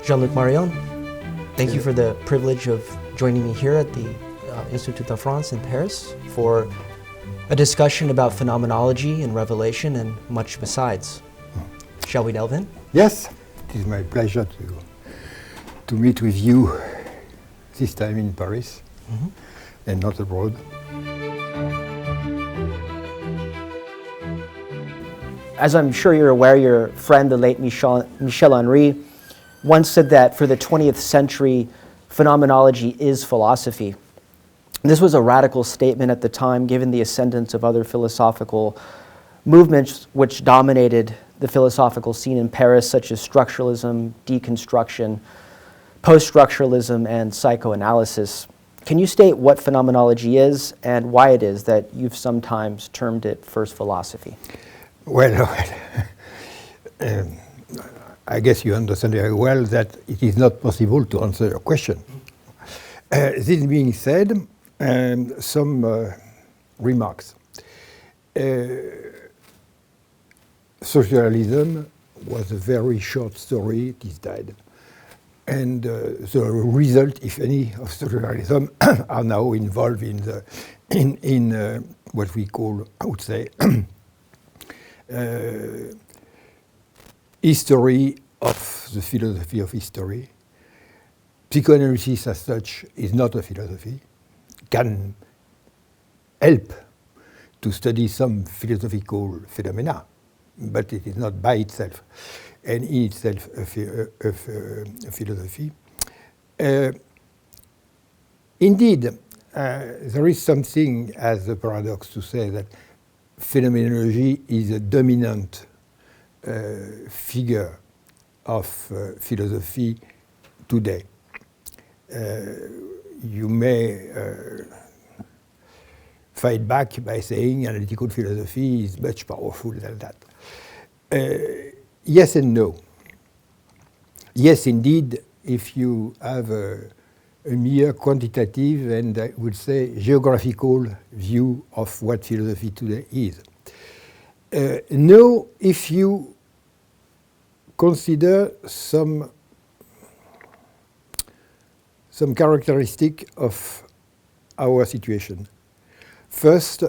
Jean-Luc, Marion, thank you for the privilege of joining me here at the Institut de France in Paris for a discussion about phenomenology and revelation and much besides. Shall we delve in? Yes, it is my pleasure to meet with you this time in Paris and not abroad. As I'm sure you're aware, your friend, the late Michel Henry, once said that for the 20th century, phenomenology is philosophy. This was a radical statement at the time, given the ascendance of other philosophical movements which dominated the philosophical scene in Paris, such as structuralism, deconstruction, post-structuralism, and psychoanalysis. Can you state what phenomenology is and why it is that you've sometimes termed it first philosophy? Well, I guess you understand very well that it is not possible to answer your question. This being said, some remarks. Socialism was a very short story, it is dead. And the result, if any, of socialism are now involved in what we call, I would say, history of the philosophy of history. Psychoanalysis as such is not a philosophy, can help to study some philosophical phenomena, but it is not by itself and in itself a philosophy. Indeed, there is something as a paradox to say that phenomenology is a dominant figure of philosophy today. You may fight back by saying analytical philosophy is much powerful than that. Yes and no. Yes, indeed, if you have a mere quantitative and I would say geographical view of what philosophy today is. No, if you consider some characteristic of our situation. First,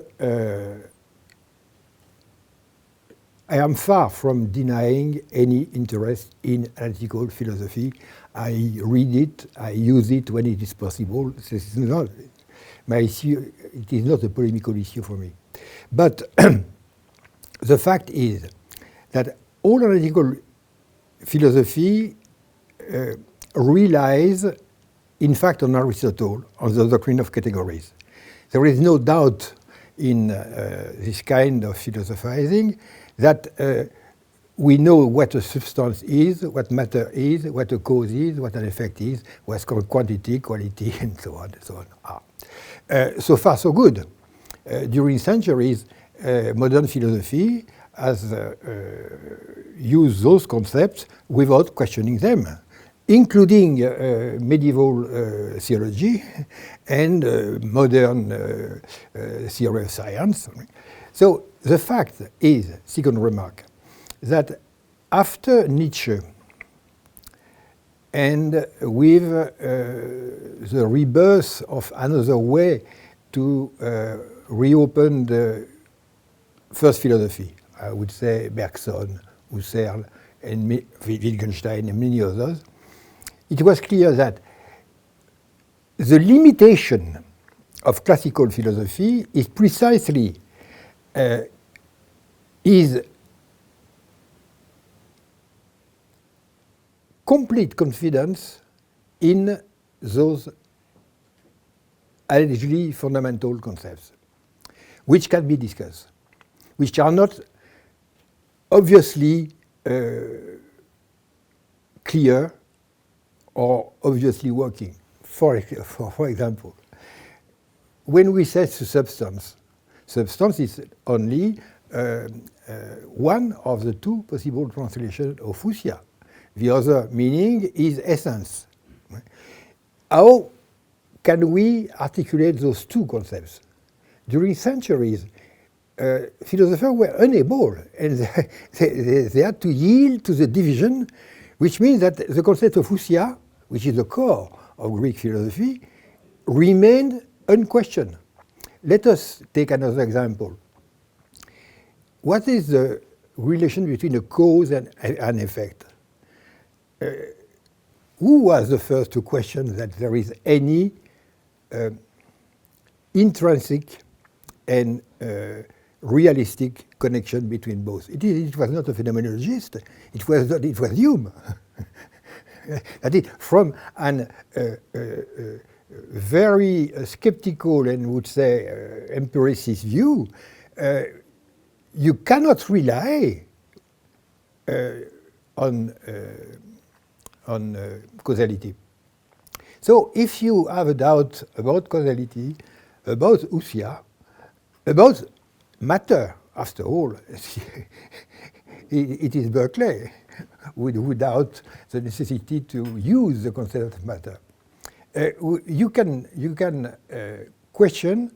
I am far from denying any interest in analytical philosophy. I read it, I use it when it is possible. This is not my issue. It is not a polemical issue for me. But the fact is that all analytical philosophy relies, in fact, on Aristotle, on the doctrine of categories. There is no doubt in this kind of philosophizing that we know what a substance is, what matter is, what a cause is, what an effect is, what's called quantity, quality, and so on and so on. So far, so good. During centuries, modern philosophy has used those concepts without questioning them, including medieval theology and modern theory of science. So the fact is, second remark, that after Nietzsche and with the rebirth of another way to reopen the first philosophy, I would say Bergson, Husserl, and Wittgenstein, and many others, it was clear that the limitation of classical philosophy is precisely is complete confidence in those allegedly fundamental concepts, which can be discussed, which are not obviously clear or obviously working. For example, when we say substance, substance is only one of the two possible translations of ousia. The other meaning is essence. How can we articulate those two concepts? During centuries, philosophers were unable, and they had to yield to the division which means that the concept of ousia, which is the core of Greek philosophy, remained unquestioned. Let us take another example. What is the relation between a cause and an effect? Who was the first to question that there is any intrinsic and realistic connection between both? It was not a phenomenologist. It was Hume. That is, from an very skeptical and would say empiricist view, you cannot rely on causality. So if you have a doubt about causality, about ousia, about matter, after all, it is Berkeley who doubt the necessity to use the concept of matter. You can question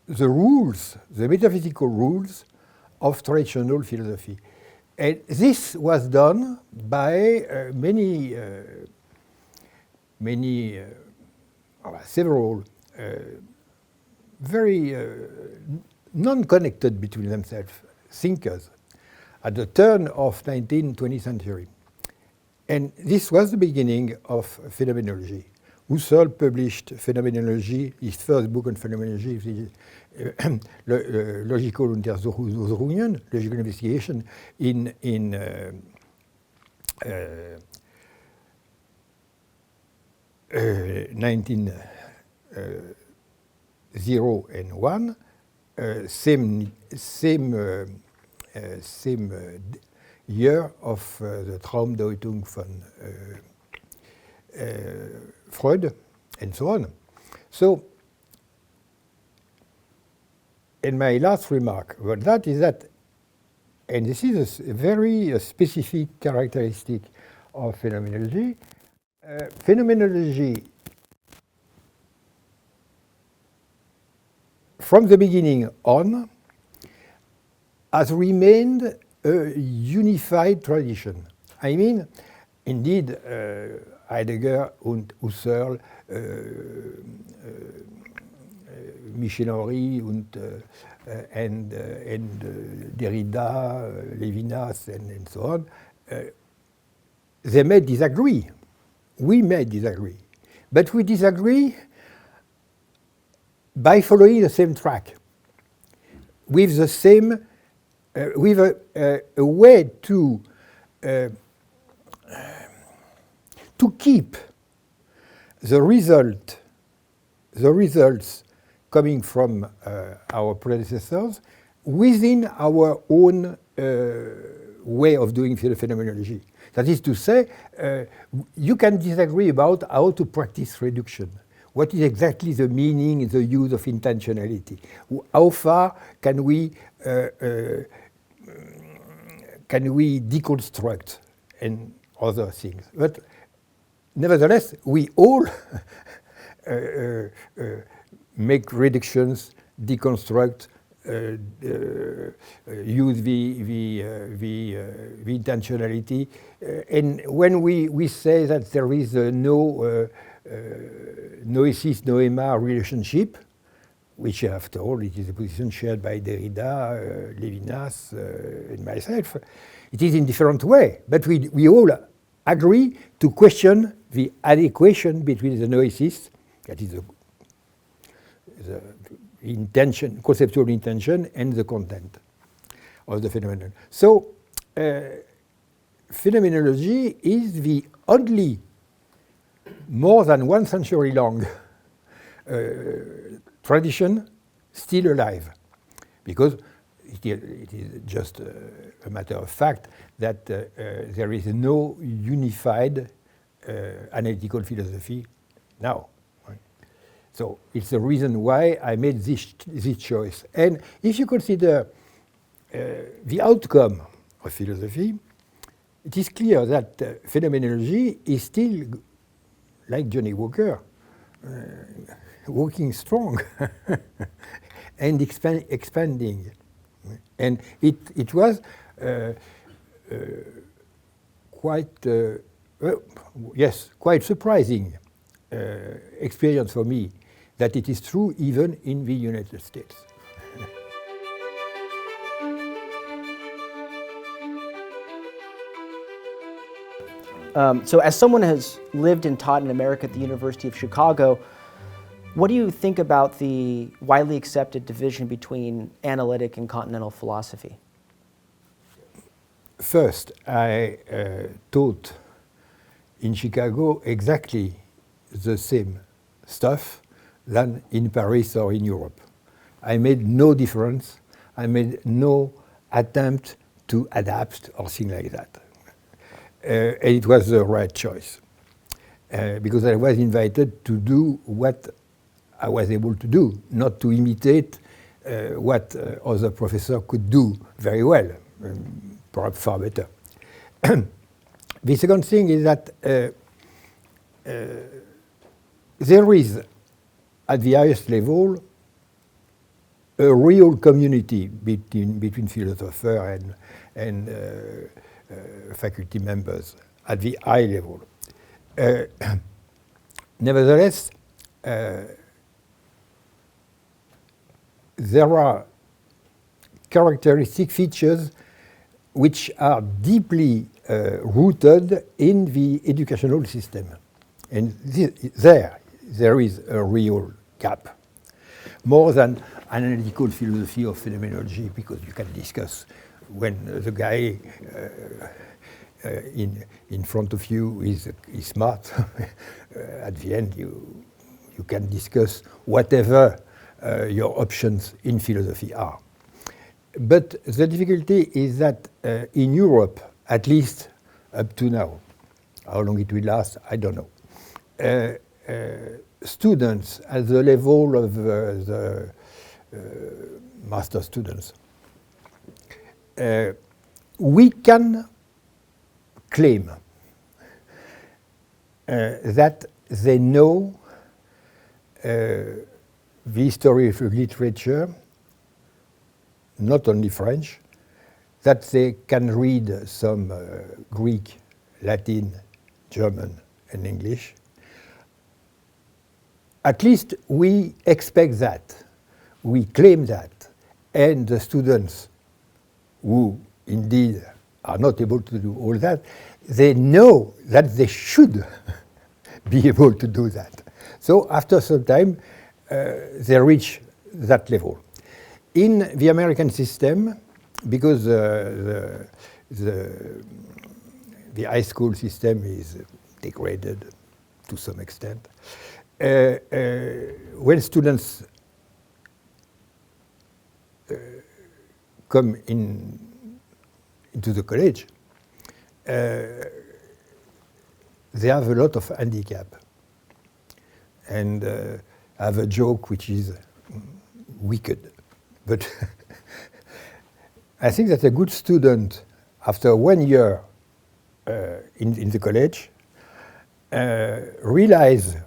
the rules, the metaphysical rules of traditional philosophy. And this was done by several very non-connected between themselves thinkers at the turn of 19th, 20th century. And this was the beginning of phenomenology. Husserl published Phenomenology, his first book on phenomenology, Logical Untersuchungen, Logical Investigation, in 1901, same year of the Traumdeutung von Freud, and so on. So, and my last remark about that is that, and this is a very specific characteristic of phenomenology, phenomenology from the beginning on has remained a unified tradition. I mean, indeed, Heidegger and Husserl, Michel-Henry and Derrida, Levinas, and so on, they may disagree. We may disagree. But we disagree by following the same track, with the same, with a way to keep the results coming from our predecessors within our own way of doing phenomenology. That is to say, you can disagree about how to practice reduction. What is exactly the meaning, the use of intentionality? How far can we deconstruct and other things? But nevertheless, we all make reductions, deconstruct, use the intentionality. And when we say that there is no noesis-noema relationship, which after all it is a position shared by Derrida, Levinas, and myself, it is in different way. But we all agree to question the adequation between the noesis, that is the intention, conceptual intention, and the content of the phenomenon. So, phenomenology is the only more than 1 century long tradition still alive, because it is just a matter of fact that there is no unified analytical philosophy now. Right? So it's the reason why I made this choice. And if you consider the outcome of philosophy, it is clear that phenomenology is still, like Johnny Walker, walking strong and expanding. And it was quite, yes, quite surprising experience for me that it is true even in the United States. So as someone who has lived and taught in America at the University of Chicago, what do you think about the widely accepted division between analytic and continental philosophy? First, I taught in Chicago exactly the same stuff than in Paris or in Europe. I made no difference. I made no attempt to adapt or things like that. And it was the right choice because I was invited to do what I was able to do, not to imitate what other professors could do very well, perhaps far better. The second thing is that there is, at the highest level, a real community between philosophers and faculty members at the high level. Nevertheless, there are characteristic features which are deeply rooted in the educational system. And there is a real gap. More than analytical philosophy or phenomenology, because you can discuss when the guy in front of you is smart. At the end, you can discuss whatever your options in philosophy are. But the difficulty is that in Europe, at least up to now, how long it will last, I don't know. Students at the level of the master students, we can claim that they know the history of literature, not only French, that they can read some Greek, Latin, German, and English. At least we expect that, we claim that, and the students who indeed are not able to do all that, they know that they should be able to do that. So after some time, they reach that level. In the American system, because the high school system is degraded to some extent, when students come into the college, they have a lot of handicap. And I have a joke which is wicked. But I think that a good student, after 1 year in the college, realize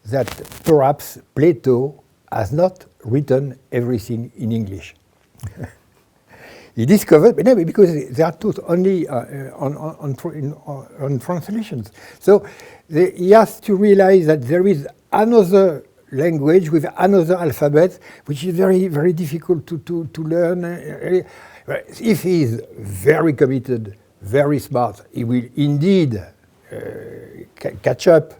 that perhaps Plato has not written everything in English. He discovered, but no, because they are taught only on translations. So he has to realize that there is another language with another alphabet, which is very, very difficult to learn. If he is very committed, very smart, he will indeed catch up.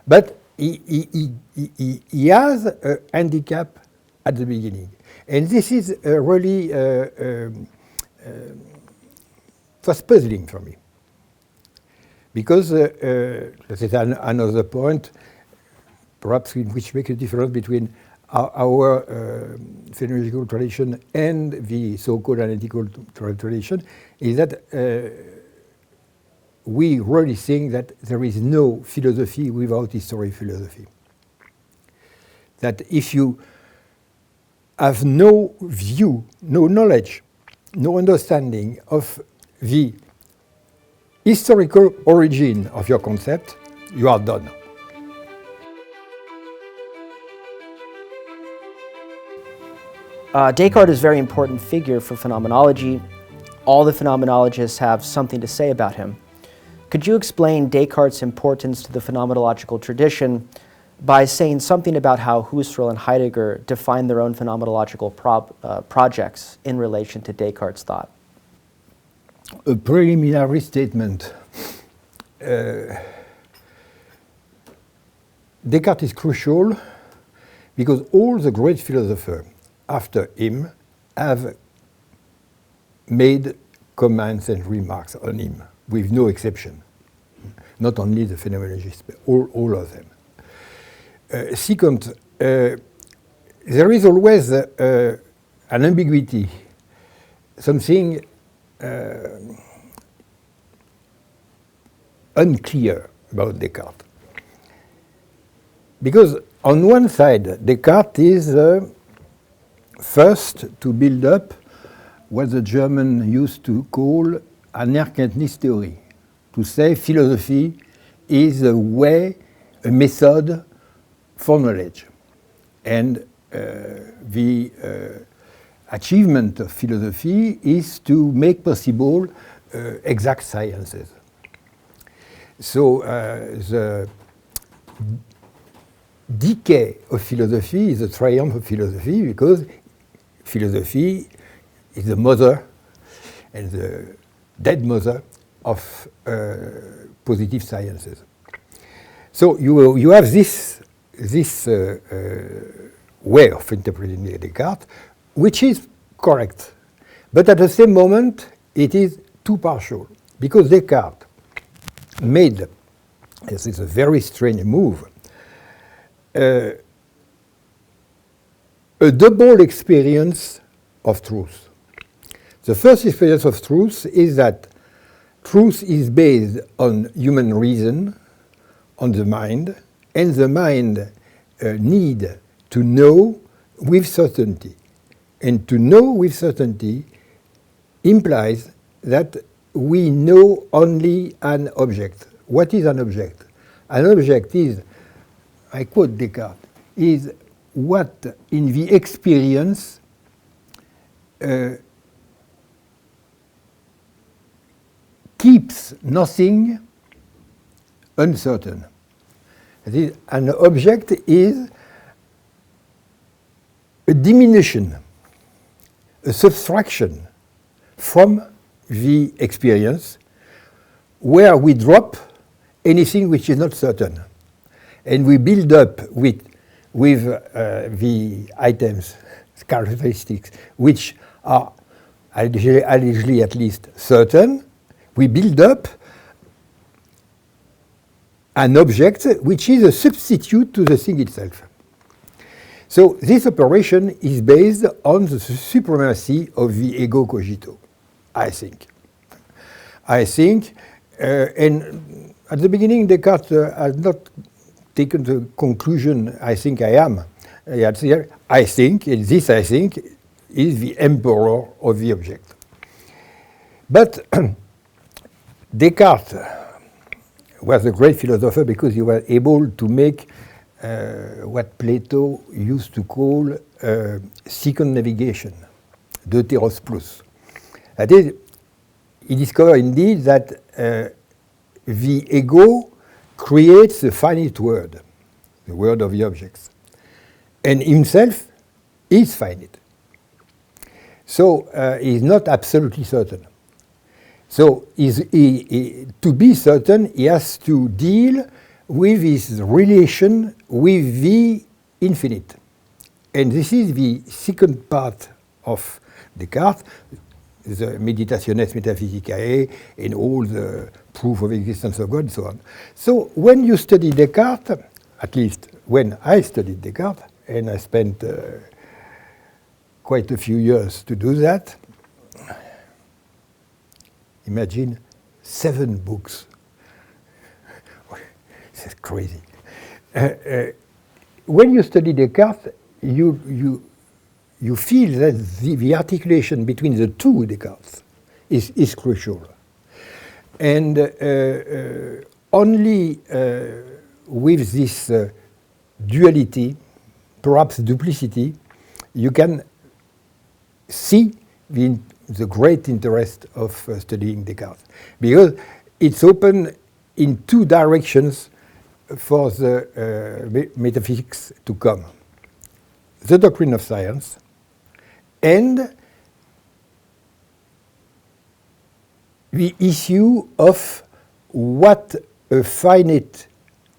But he has a handicap at the beginning. And this is really was puzzling for me. Because this is another point, perhaps which makes a difference between our phenomenological tradition and the so-called analytical tradition, is that we really think that there is no philosophy without history philosophy. That if you have no view, no knowledge, no understanding of the historical origin of your concept, you are done. Descartes is a very important figure for phenomenology. all the phenomenologists have something to say about him. Could you explain Descartes' importance to the phenomenological tradition by saying something about how Husserl and Heidegger define their own phenomenological projects in relation to Descartes' thought? A preliminary statement. Descartes is crucial because all the great philosophers after him have made comments and remarks on him, with no exception. Not only the phenomenologists, but all of them. Second, there is always an ambiguity, something unclear about Descartes. Because on one side, Descartes is first to build up what the German used to call an Erkenntnis theory, to say philosophy is a way, a method for knowledge. And the achievement of philosophy is to make possible exact sciences. So the decay of philosophy is a triumph of philosophy because philosophy is the mother and the dead mother of positive sciences. So you have this way of interpreting Descartes, which is correct. But at the same moment, it is too partial because Descartes made, this is a very strange move, a double experience of truth. The first experience of truth is that truth is based on human reason, on the mind, and the mind need to know with certainty. And to know with certainty implies that we know only an object. What is an object? An object is, I quote Descartes, is what in the experience keeps nothing uncertain. That is, an object is a diminution, a subtraction from the experience where we drop anything which is not certain. And we build up with the items, characteristics, which are allegedly at least certain. We build up an object which is a substitute to the thing itself. So this operation is based on the supremacy of the ego cogito, I think. And at the beginning, Descartes has not taken the conclusion, I think I am. I think, and this I think, is the emperor of the object. But Descartes was a great philosopher because he was able to make what Plato used to call second navigation, deuteros plus. That is, he discovered indeed that the ego creates the finite word, the word of the objects, and himself is finite. So he is not absolutely certain. So to be certain, he has to deal with his relation with the infinite. And this is the second part of Descartes, the Meditationes Metaphysicae and all the proof of existence of God and so on. So when you study Descartes, at least when I studied Descartes, and I spent quite a few years to do that, imagine 7 books. This is crazy. When you study Descartes, you feel that the articulation between the two Descartes is crucial. And only with this duality, perhaps duplicity, you can see the great interest of studying Descartes, because it's open in two directions for the metaphysics to come. The doctrine of science and the issue of what a finite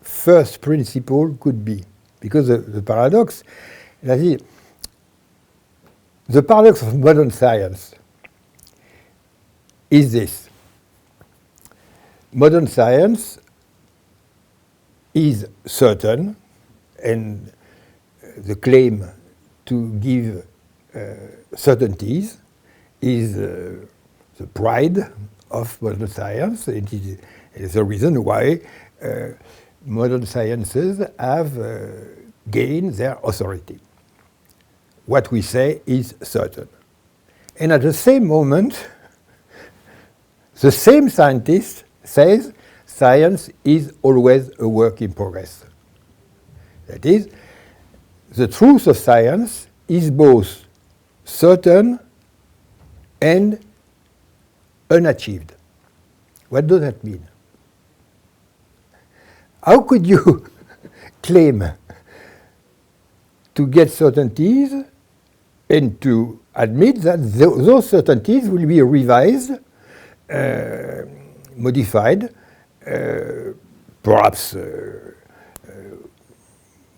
first principle could be. Because the paradox, that is, the paradox of modern science is this. Modern science is certain, and the claim to give certainties is the pride of modern science. It is the reason why modern sciences have gained their authority. What we say is certain. And at the same moment, the same scientist says science is always a work in progress. That is, the truth of science is both certain and unachieved. What does that mean? How could you claim to get certainties and to admit that those certainties will be revised, modified, perhaps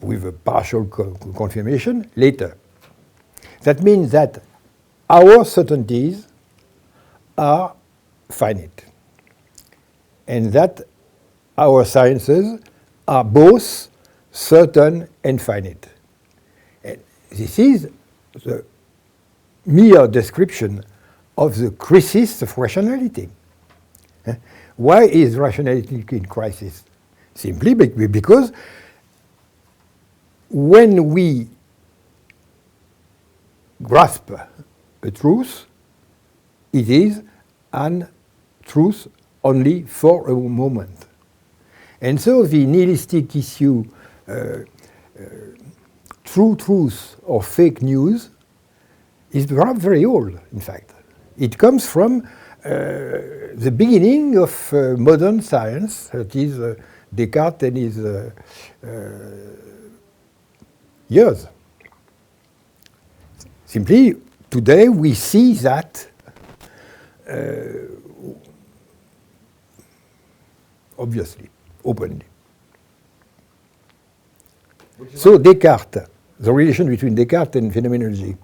with a partial confirmation later? That means that our certainties are finite, and that our sciences are both certain and finite. And this is the mere description of the crisis of rationality. Why is rationality in crisis? Simply because when we grasp a truth, it is an truth only for a moment. And so the nihilistic issue, true truth or fake news, is perhaps very old, in fact. It comes from the beginning of modern science, that is Descartes and his years. Simply, today we see that obviously, openly. So Descartes, the relation between Descartes and phenomenology,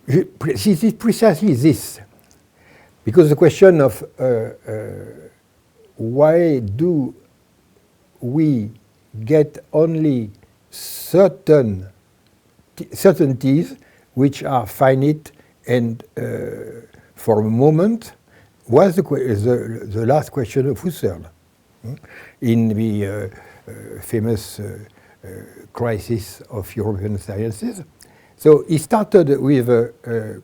it is precisely this. Because the question of why do we get only certainties which are finite and for a moment was the last question of Husserl in the famous crisis of European sciences. So he started with the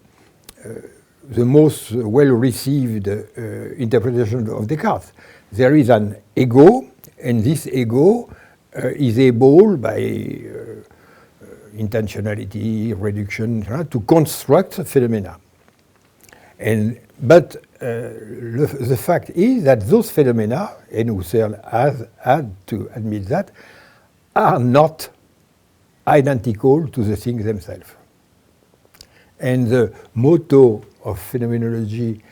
most well-received interpretation of Descartes. There is an ego, and this ego is able, by intentionality, reduction, to construct phenomena. But the fact is that those phenomena, and Husserl has had to admit that, are not identical to the things themselves. And the motto of phenomenology,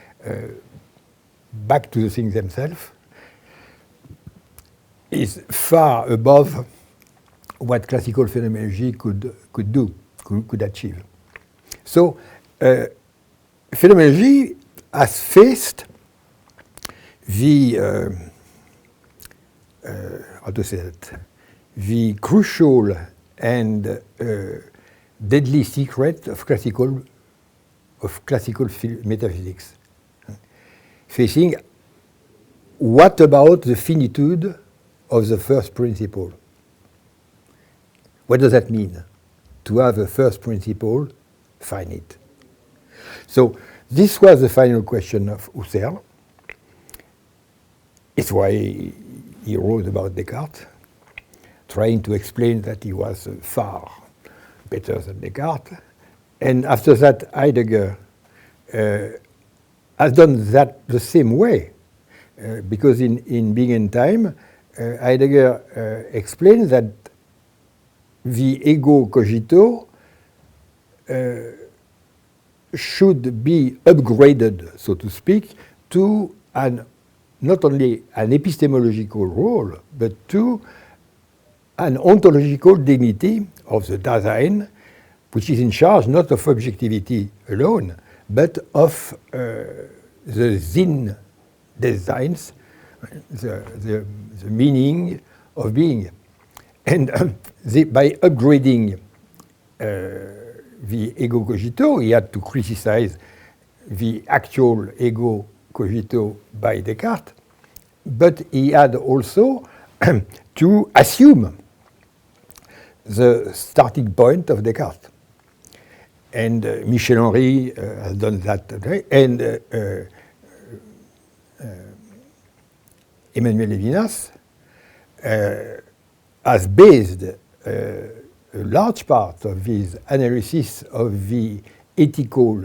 back to the things themselves, is far above what classical phenomenology could achieve. So phenomenology has faced the how to say that, the crucial and deadly secret of classical metaphysics, facing what about the finitude of the first principle? What does that mean, to have a first principle finite? So this was the final question of Husserl. It's why he wrote about Descartes, trying to explain that he was far better than Descartes. And after that, Heidegger has done that the same way, because in Being and Time, Heidegger explains that the ego cogito should be upgraded, so to speak, to not only an epistemological role, but to an ontological dignity of the Dasein, which is in charge not of objectivity alone, but of the Sinn des Seins, the meaning of being. And by upgrading the ego cogito, he had to criticize the actual ego cogito by Descartes, but he had also to assume the starting point of Descartes. And Michel Henry has done that today, and Emmanuel Levinas has based a large part of his analysis of the ethical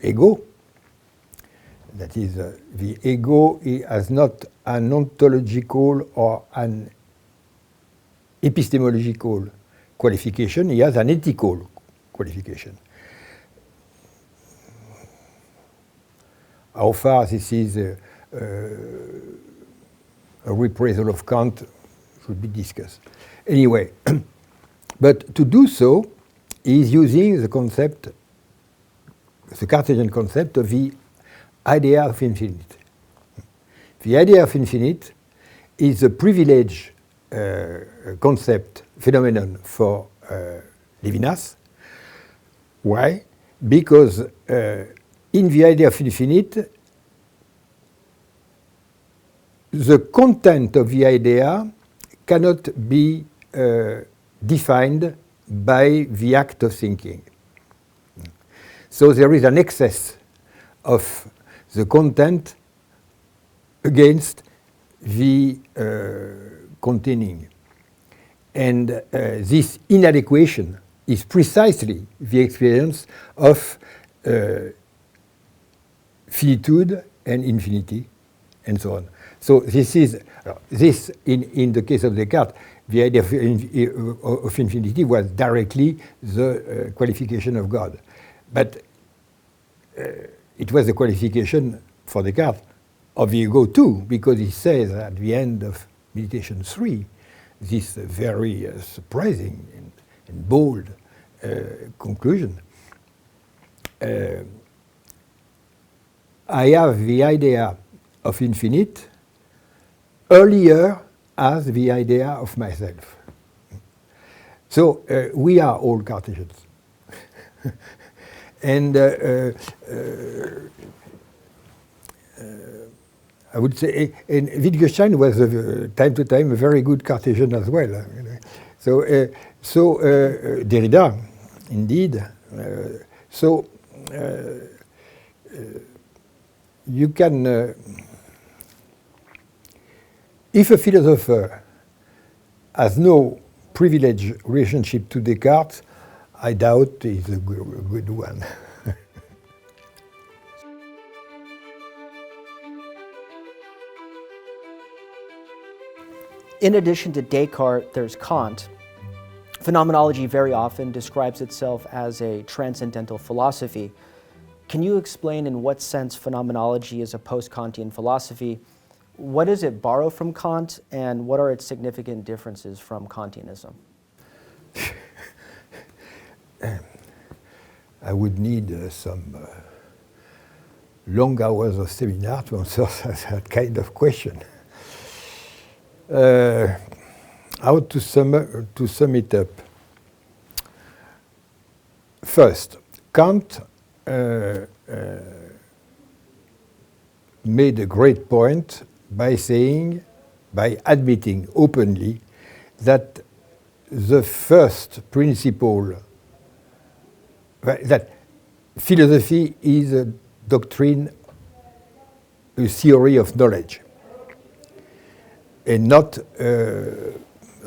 ego. That is, the ego has not an ontological or an epistemological qualification, he has an ethical qualification. How far this is a reprisal of Kant should be discussed. Anyway, but to do so, he is using the concept, the Cartesian concept of the idea of infinite. The idea of infinite is a privileged concept, phenomenon for Levinas. Why? Because in the idea of infinite, the content of the idea cannot be defined by the act of thinking. So there is an excess of the content against the containing. And this inadequation is precisely the experience of finitude and infinity, and so on. So this is, in the case of Descartes, the idea of infinity was directly the qualification of God. But it was the qualification for Descartes of the ego too, because he says at the end of Meditation 3, this very surprising and bold conclusion. I have the idea of infinite earlier as the idea of myself. So we are all Cartesians. And I would say, and Wittgenstein was time to time a very good Cartesian as well. You know. So Derrida, indeed. You can, if a philosopher has no privileged relationship to Descartes, I doubt he's a good one. In addition to Descartes, there's Kant. Phenomenology very often describes itself as a transcendental philosophy. Can you explain in what sense phenomenology is a post-Kantian philosophy? What does it borrow from Kant, and what are its significant differences from Kantianism? I would need some long hours of seminar to answer that kind of question. How to sum it up? First, Kant made a great point by admitting openly that the first principle, that philosophy is a doctrine, a theory of knowledge, and not a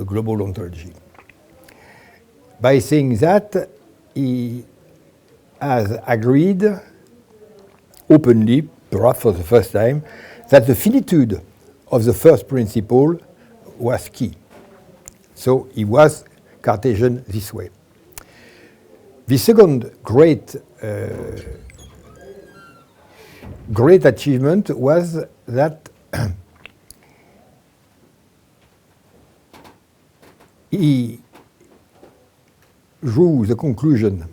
global ontology. By saying that, he has agreed openly, perhaps for the first time, that the finitude of the first principle was key. So he was Cartesian this way. The second great achievement was that he drew the conclusion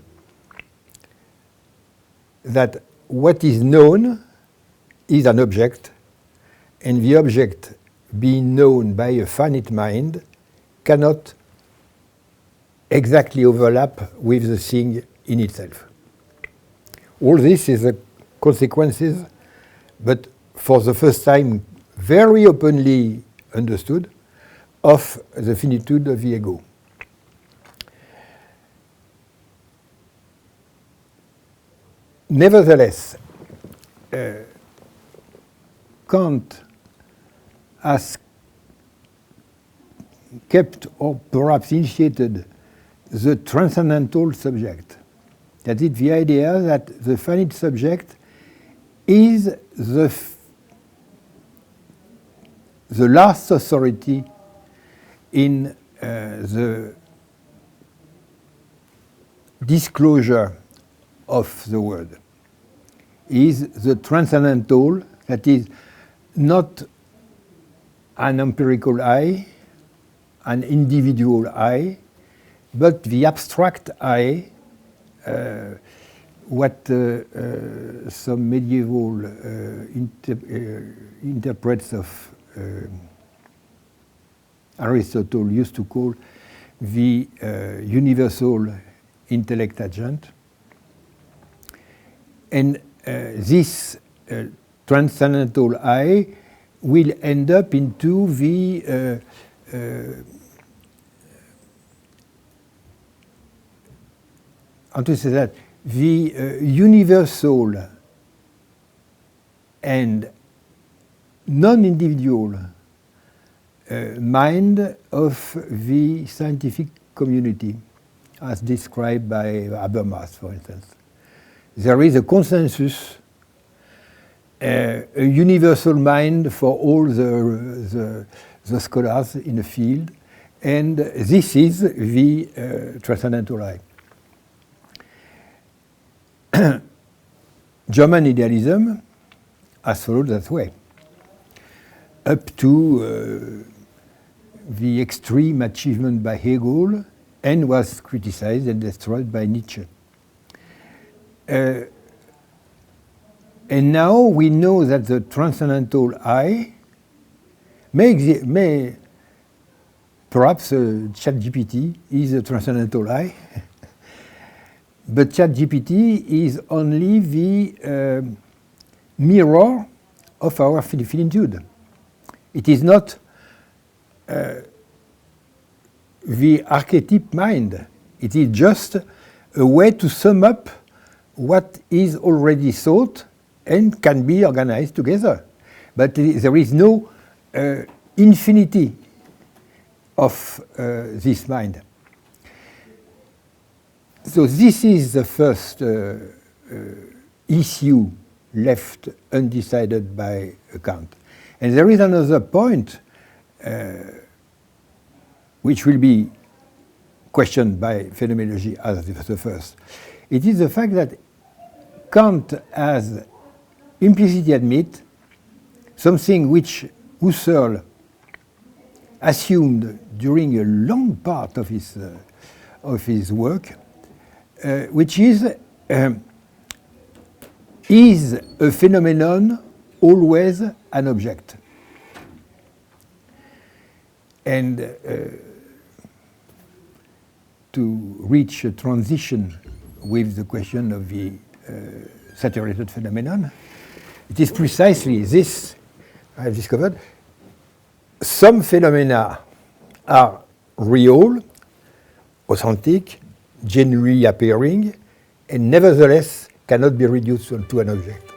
that what is known is an object, and the object being known by a finite mind cannot exactly overlap with the thing in itself. All this is the consequences, but for the first time very openly understood, of the finitude of the ego. Nevertheless, Kant has kept or perhaps initiated the transcendental subject. That is the idea that the finite subject is the last authority in the disclosure of the word. Is the transcendental, that is not an empirical I, an individual I, but the abstract I, what some medieval interprets of Aristotle used to call the universal intellect agent. And this transcendental I will end up into the how to say that, the universal and non-individual mind of the scientific community, as described by Habermas, for instance. There is a consensus, a universal mind for all the scholars in the field, and this is the transcendental I. German idealism has followed that way, up to the extreme achievement by Hegel, and was criticized and destroyed by Nietzsche. And now we know that the transcendental I may perhaps ChatGPT is a transcendental I, but ChatGPT is only the mirror of our finitude. It is not the archetype mind. It is just a way to sum up what is already thought and can be organized together. But there is no infinity of this mind. So this is the first issue left undecided by Kant. And there is another point which will be questioned by phenomenology as the first. It is the fact that Kant has implicitly admit something which Husserl assumed during a long part of his work, which is a phenomenon always an object? And to reach a transition with the question of the saturated phenomenon, it is precisely this I have discovered. Some phenomena are real, authentic, genuinely appearing, and nevertheless cannot be reduced to an object.